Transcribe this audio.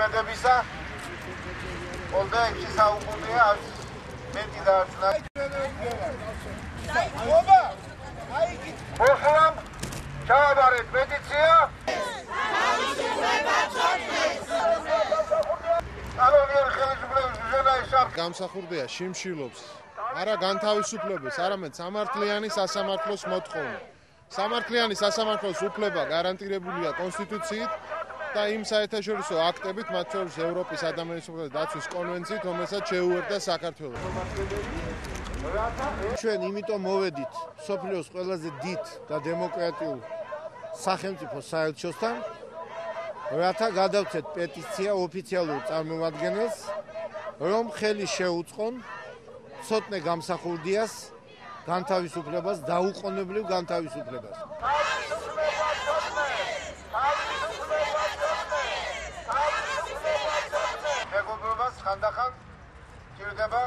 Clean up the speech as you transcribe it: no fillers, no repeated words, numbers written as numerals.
მოქმედებისა Oldaki savunucuya az medya dağıtılan. Baba, boşalan çağdaret medya. გამსახურდია შიმშილობს არა განთავისუფლებას, არამედ სამართლიანი სასამართლოს მოთხოვნა. სამართლიანი სასამართლოს უფლება გარანტირებულია კონსტიტუციით და იმ საერთაშორისო აქტებით, მათ შორის ევროპის ადამიანის უფლებათა დაცვის კონვენციით, რომელსაც შეუერთდა საქართველო. ჩვენ იმიტომ მოვედით სოფლიოს ყველაზე დიდ და დემოკრატიულ სახელმწიფო საელჩოსთან, რათა გადავცეთ პეტიცია ოფიციალურ წარმომადგენელს, რომ ხელი შეუწყონ ცოტნე გამსახურდიას განთავისუფლებას, დაუყოვნებლივ განთავისუფლებას. მეგობრობას ხანდახან ჭირდება